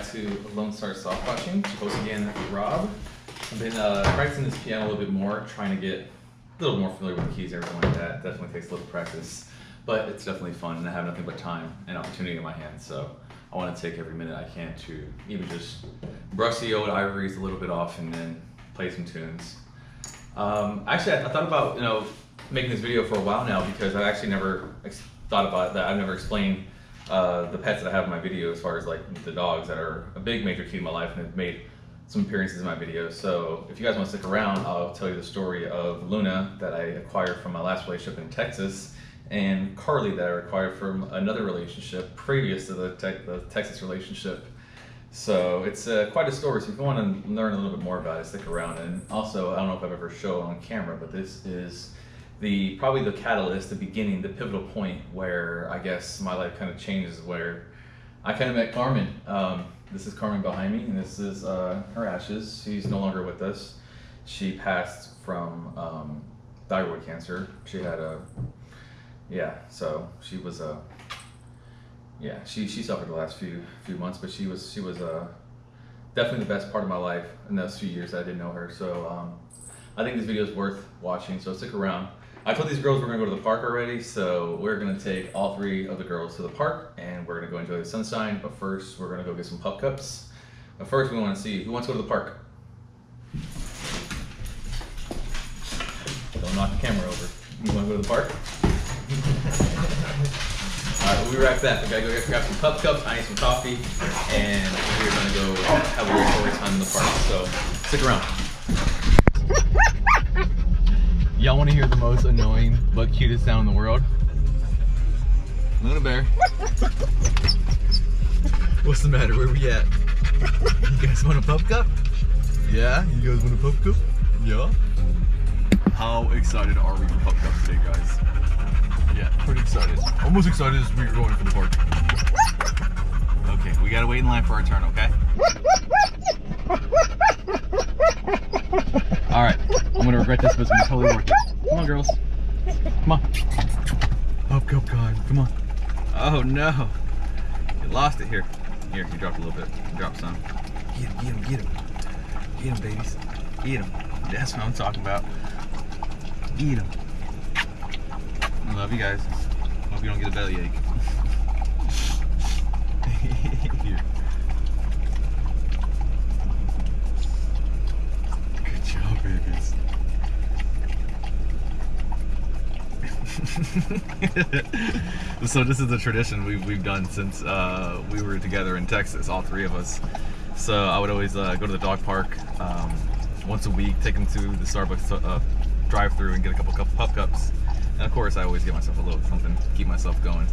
back to Lone Star Soft Watching, host again Rob. I've been practicing this piano a little bit more, trying to get a little more familiar with the keys and everything like that. Definitely takes a little practice, but it's definitely fun, and I have nothing but time and opportunity in my hands, so I want to take every minute I can to even just brush the old ivories a little bit off and then play some tunes. Actually, I thought about making this video for a while now, because I actually never thought about that. I've never explained the pets that I have in my video, as far as like the dogs that are a big major key in my life and have made some appearances in my videos. So if you guys want to stick around, I'll tell you the story of Luna that I acquired from my last relationship in Texas, and Carley that I acquired from another relationship previous to the Texas relationship. So it's quite a story, so if you want to learn a little bit more about it, stick around. And also, I don't know if I've ever shown on camera, but this is probably the catalyst, the beginning, the pivotal point where I guess my life kind of changes, where I kind of met Carmen. This is Carmen behind me, and this is her ashes. She's no longer with us. She passed from thyroid cancer. She had so she was she suffered the last few months, but she was definitely the best part of my life in those few years that I didn't know her. So I think this video is worth watching, so stick around. I told these girls we're gonna go to the park already, so we're gonna take all three of the girls to the park, and we're gonna go enjoy the sunshine. But first, we're gonna go get some pup cups. But first, we want to see who wants to go to the park. Don't knock the camera over. You want to go to the park? All right, we'll be right back. We gotta go grab some pup cups. I need some coffee, and we're gonna go have a great time in the park. So stick around. Y'all want to hear the most annoying but cutest sound in the world? Luna Bear. What's the matter? Where we at? You guys want a pup cup? Yeah? You guys want a pup cup? Yeah? How excited are we for pup cups today, guys? Yeah, pretty excited. Almost excited as we're going for the park. Okay, we gotta wait in line for our turn, okay? Alright, I'm gonna regret this, but it's gonna be totally worth it. Come on, girls. Come on. Pup cup time, come on. Oh no. You lost it here. Here, you dropped a little bit. You dropped some. Get him, get him. Get him, babies. Get him. That's what I'm talking about. Eat him. I love you guys. Hope you don't get a bellyache. Here. Good job, babies. So this is a tradition we've done since we were together in Texas, all three of us. So I would always go to the dog park once a week, take them to the Starbucks drive-through and get a couple pup cups. And of course, I always get myself a little something to keep myself going.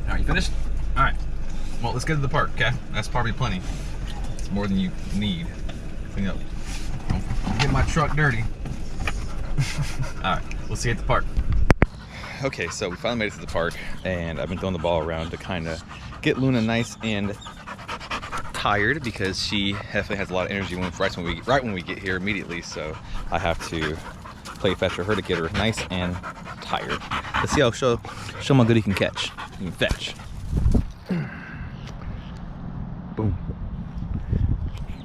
All right, you finished? All right. Well, let's get to the park, okay? That's probably plenty. It's more than you need. Clean up. Don't get my truck dirty. All right, we'll see you at the park. Okay, so we finally made it to the park, and I've been throwing the ball around to kind of get Luna nice and tired, because she definitely has a lot of energy right when we get here immediately. So I have to play fetch for her to get her nice and tired. Let's see how show how good he can catch. He can fetch. Boom.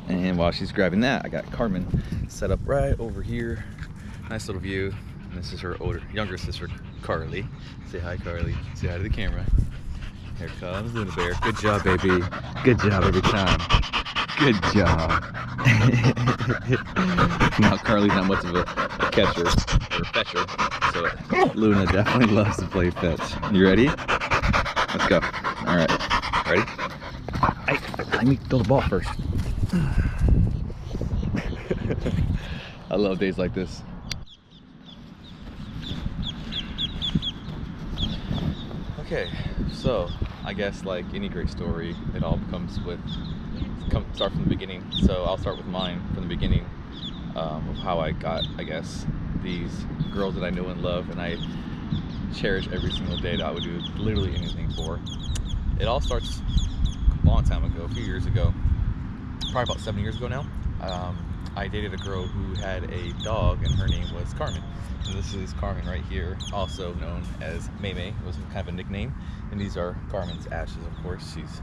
And while she's grabbing that, I got Carmen set up right over here. Nice little view. And this is her younger sister, Carley. Say hi, Carley. Say hi to the camera. Here comes Luna Bear. Good job, baby. Good job every time. Good job. Now Carly's not much of a catcher or fetcher, so Luna definitely loves to play fetch. You ready? Let's go. All right. Ready? Hey, let me throw the ball first. I love days like this. Okay, so I guess like any great story, it all start from the beginning. So I'll start with mine from the beginning, of how I got, I guess, these girls that I know and love, and I cherish every single day that I would do literally anything for. It all starts a long time ago, a few years ago, probably about 7 years ago now. I dated a girl who had a dog, and her name was Carmen. And this is Carmen right here, also known as May May. It was kind of a nickname. And these are Carmen's ashes, of course. She's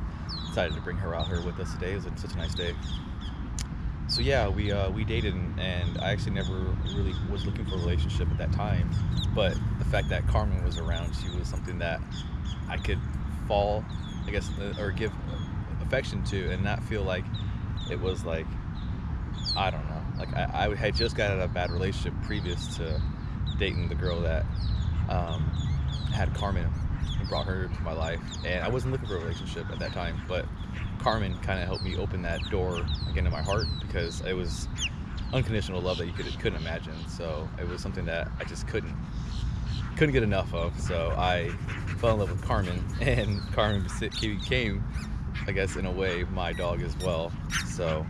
decided to bring her out here with us today. It was such a nice day. So yeah, we dated, and I actually never really was looking for a relationship at that time. But the fact that Carmen was around, she was something that I could fall, I guess, or give affection to, and not feel like it was like, I don't know, like I had just got out of a bad relationship previous to dating the girl that had Carmen and brought her to my life, and I wasn't looking for a relationship at that time, but Carmen kind of helped me open that door again in my heart, because it was unconditional love that you couldn't imagine. So it was something that I just couldn't get enough of. So I fell in love with Carmen, and Carmen became, I guess, in a way, my dog as well. So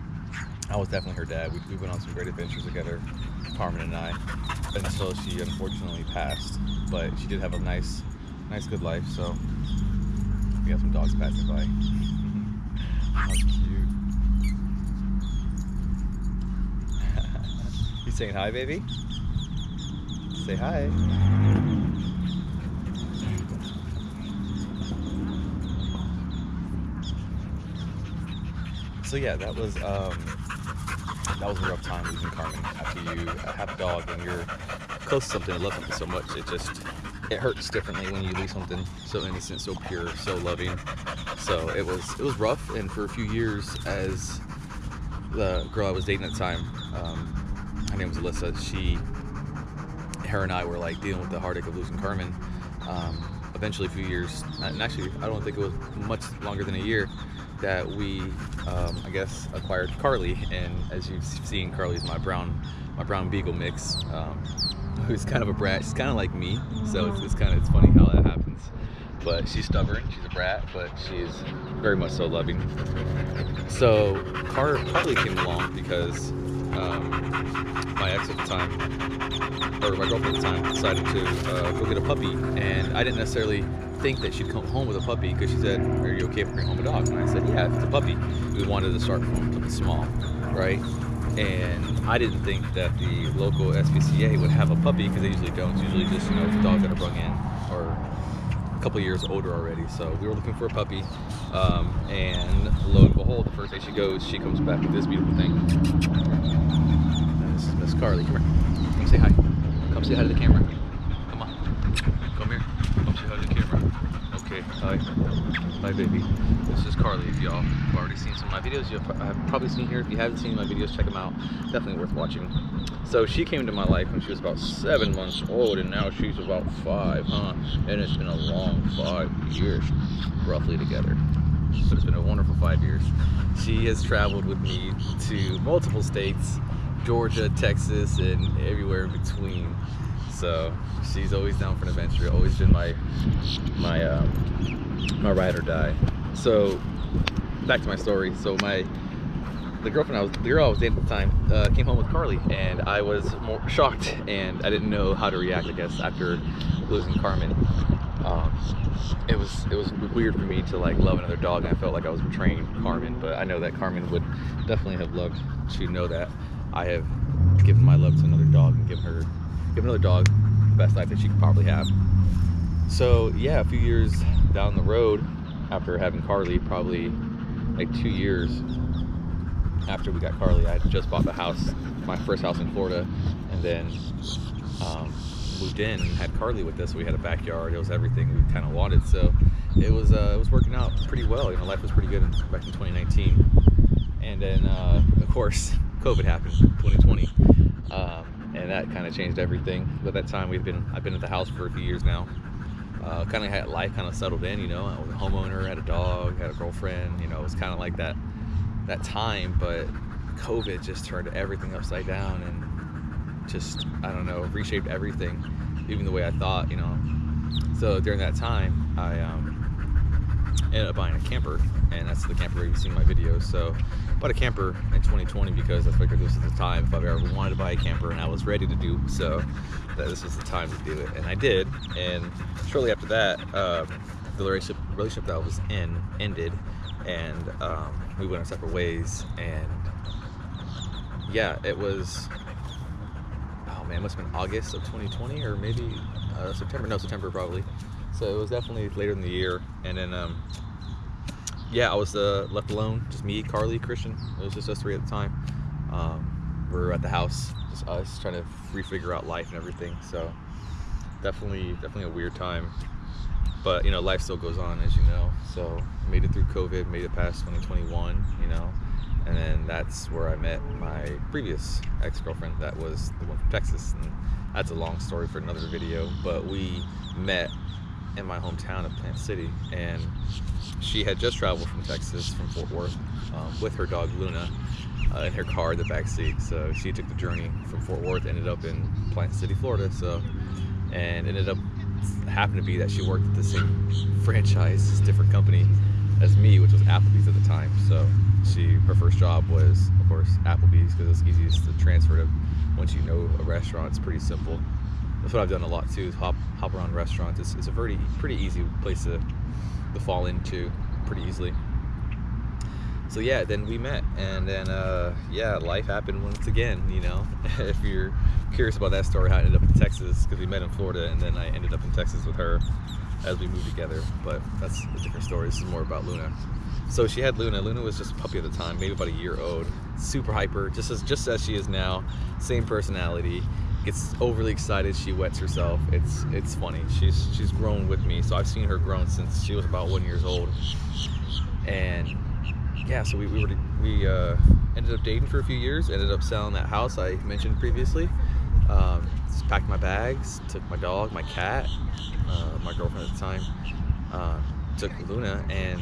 I was definitely her dad. We went on some great adventures together, Carmen and I, until she unfortunately passed. But she did have a nice good life. So we got some dogs passing by. How cute. You saying hi, baby? Say hi. So yeah, that was a rough time losing Carmen. After you have a dog and you're close to something and love something so much, it hurts differently when you lose something so innocent, so pure, so loving. So it was rough, and for a few years, as the girl I was dating at the time, her name was Alyssa, her and I were like dealing with the heartache of losing Carmen. Eventually, a few years, and actually I don't think it was much longer than a year, that we I guess acquired Carley. And as you've seen, Carley's my brown beagle mix, who's kind of a brat. She's kind of like me, so it's funny how that happens. But she's stubborn, she's a brat, but she's very much so loving. So Carley came along because my ex at the time, or my girlfriend at the time, decided to go get a puppy, and I didn't necessarily think that she'd come home with a puppy, because she said, "Are you okay if I bring home a dog?" And I said, "Yeah, if it's a puppy." We wanted to start from something small, right? And I didn't think that the local SPCA would have a puppy, because they usually don't. It's usually just, the dogs that are brought in or a couple years older already. So we were looking for a puppy, and lo and behold, the first day she goes, she comes back with this beautiful thing. And this is Miss Carley. Come here. Come say hi. Come say hi to the camera. Come on. Come here. Come say hi to the camera. Okay. Hi. Hi, baby. This is Carley. If y'all have already seen some of my videos, you've probably seen her. If you haven't seen my videos, check them out. Definitely worth watching. So she came into my life when she was about 7 months old, and now she's about 5, huh? And it's been a long 5 years, roughly, together. But it's been a wonderful 5 years. She has traveled with me to multiple states, Georgia, Texas, and everywhere in between. So she's always down for an adventure. Always been my ride or die. So back to my story. So the girl I was dating at the time came home with Carley, and I was more shocked, and I didn't know how to react, I guess, after losing Carmen. It was weird for me to like love another dog, and I felt like I was betraying Carmen. But I know that Carmen would definitely have loved to know that I have given my love to another dog, and give another dog the best life that she could probably have. So yeah, a few years down the road, after having Carley, probably like 2 years after we got Carley, I had just bought the house, my first house in Florida, and then moved in and had Carley with us. We had a backyard. It was everything we kind of wanted. So it was working out pretty well. Life was pretty good back in 2019. And then of course COVID happened in 2020, and that kind of changed everything. But that time I've been at the house for a few years now. Kind of had life kind of settled in. I was a homeowner, had a dog, had a girlfriend. It was kind of like that time. But COVID just turned everything upside down, and just, I don't know, reshaped everything, even the way I thought. So during that time, I ended up buying a camper, and that's the camper where you've seen my videos. So I bought a camper in 2020 because I figured this was the time, if I ever wanted to buy a camper and I was ready to do so, that this was the time to do it. And I did. And shortly after that, the relationship that I was in ended, and we went our separate ways. And yeah, it was, it must have been August of 2020, or maybe September probably. So it was definitely later in the year. And then yeah, I was left alone, just me, Carley, Christian. It was just us three at the time. We were at the house, just us trying to refigure out life and everything. So definitely a weird time. But you know, life still goes on, as you know. So made it through COVID, made it past 2021, you know, and then that's where I met my previous ex-girlfriend. That was the one from Texas, and that's a long story for another video. But we met in my hometown of Plant City, and she had just traveled from Texas, from Fort Worth, with her dog Luna in her car in the back seat. So she took the journey from Fort Worth, ended up in Plant City, Florida. So, and ended up happened to be that she worked at the same franchise, different company as me, which was Applebee's at the time. So her first job was, of course, Applebee's, because it's easiest to transfer to. Once you know a restaurant, it's pretty simple. That's what I've done a lot too, is hop around restaurants. It's a pretty easy place to fall into pretty easily. So yeah, then we met, and then yeah, life happened once again, you know. If you're curious about that story, how I ended up in Texas, because we met in Florida, and then I ended up in Texas with her as we moved together. But that's a different story. This is more about Luna. So she had Luna. Luna was just a puppy at the time, maybe about a year old. Super hyper, just as she is now. Same personality. Gets overly excited. She wets herself. It's funny. She's grown with me. So I've seen her grown since she was about 1 year old. And yeah, so we ended up dating for a few years. Ended up selling that house I mentioned previously. Just packed my bags, took my dog, my cat, my girlfriend at the time, took Luna, and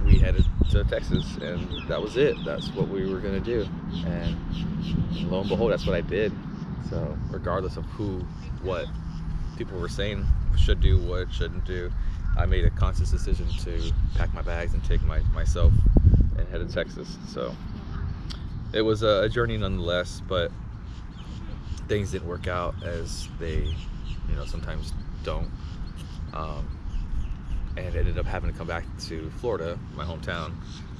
we headed to Texas, and that was it. That's what we were gonna do, and lo and behold, that's what I did. So regardless of what people were saying should do, what shouldn't do, I made a conscious decision to pack my bags and take myself and head to Texas. So it was a journey nonetheless, but things didn't work out as they, you know, sometimes don't. And ended up having to come back to Florida, my hometown.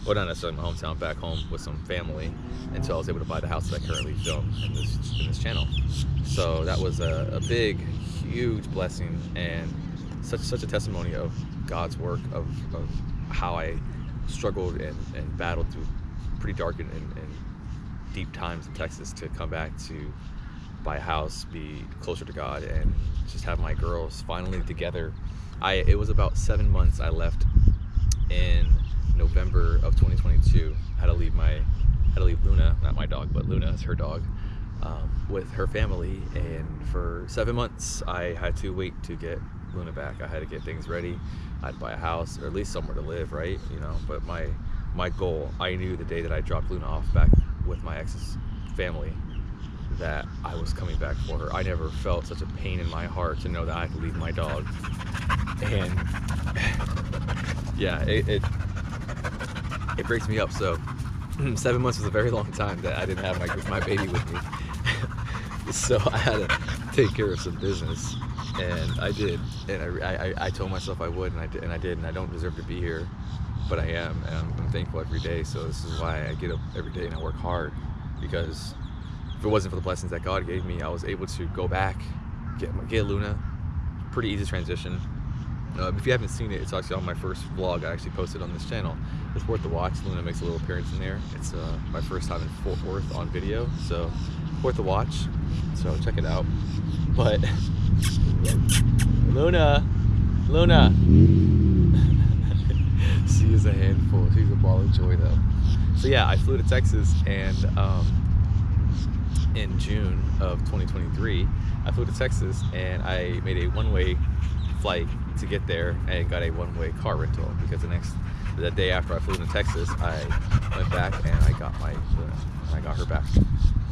Well, not necessarily my hometown, back home with some family, until I was able to buy the house that I currently film in this channel. So that was a big, huge blessing, and such a testimony of God's work, of how I struggled and battled through pretty dark and deep times in Texas to come back to buy a house, be closer to God, and just have my girls finally together. It was about 7 months. I left in November of 2022. I had to leave Luna, not my dog, but Luna is her dog, with her family. And for 7 months, I had to wait to get Luna back. I had to get things ready. I'd buy a house, or at least somewhere to live, right? You know. But my goal, I knew the day that I dropped Luna off back with my ex's family, that I was coming back for her. I never felt such a pain in my heart to know that I had to leave my dog. And yeah, it breaks me up. So 7 months was a very long time that I didn't have my baby with me. So I had to take care of some business, and I did. And I told myself I would, and I did. And I don't deserve to be here, but I am, and I'm thankful every day. So this is why I get up every day and I work hard, because if it wasn't for the blessings that God gave me, I was able to go back, get Luna. Pretty easy transition. If you haven't seen it, it's actually on my first vlog I actually posted on this channel. It's worth the watch. Luna makes a little appearance in there. It's my first time in Fort Worth on video, so worth the watch. So check it out. But Luna, she is a handful. She's a ball of joy though. So yeah, I flew to Texas, and in June of 2023, I flew to Texas, and I made a one-way flight to get there, and got a one-way car rental, because the day after I flew to Texas, I went back and I got her back,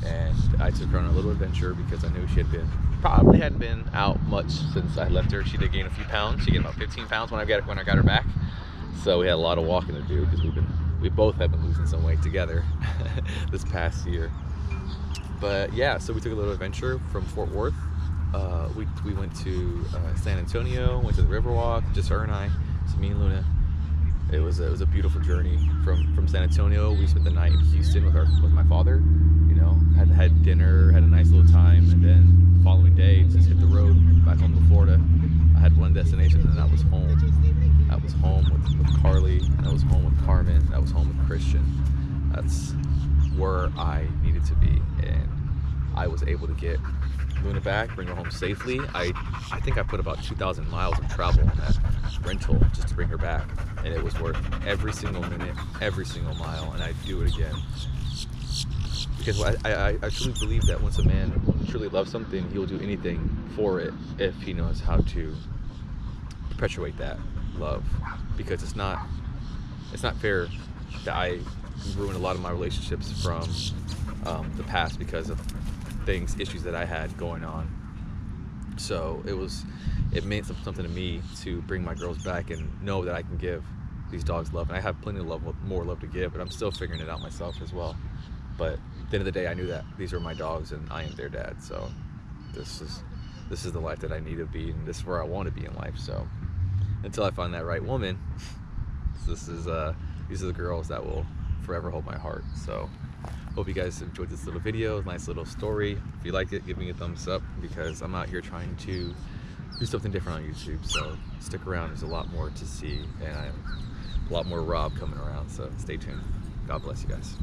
and I took her on a little adventure, because I knew she probably hadn't been out much since I left her. She did gain a few pounds. She gained about 15 pounds when I got her back. So we had a lot of walking to do, because we both have been losing some weight together this past year. But yeah, so we took a little adventure from Fort Worth. We went to San Antonio, went to the Riverwalk, just her and I, so me and Luna. It was a beautiful journey. From San Antonio, we spent the night in Houston with my father. You know, had dinner, had a nice little time, and then the following day just hit the road back home to Florida. I had one destination, and that was home. That was home with Carley. That that was home with Carmen, that was home with Christian. That's where I needed to be, and I was able to get Luna back, bring her home safely. I think I put about 2,000 miles of travel on that rental just to bring her back, and it was worth every single minute, every single mile, and I'd do it again. Because I truly believe that once a man truly loves something, he will do anything for it if he knows how to perpetuate that love. Because it's not fair that I ruined a lot of my relationships from the past because of issues that I had going on. So it meant something to me to bring my girls back and know that I can give these dogs love, and I have plenty of more love to give, but I'm still figuring it out myself as well. But at the end of the day, I knew that these are my dogs and I am their dad. So this is the life that I need to be, and this is where I want to be in life. So until I find that right woman, these are the girls that will forever hold my heart. So hope you guys enjoyed this little video, nice little story. If you liked it, give me a thumbs up, because I'm out here trying to do something different on YouTube. So stick around, there's a lot more to see, and I have a lot more Rob coming around, so stay tuned. God bless you guys.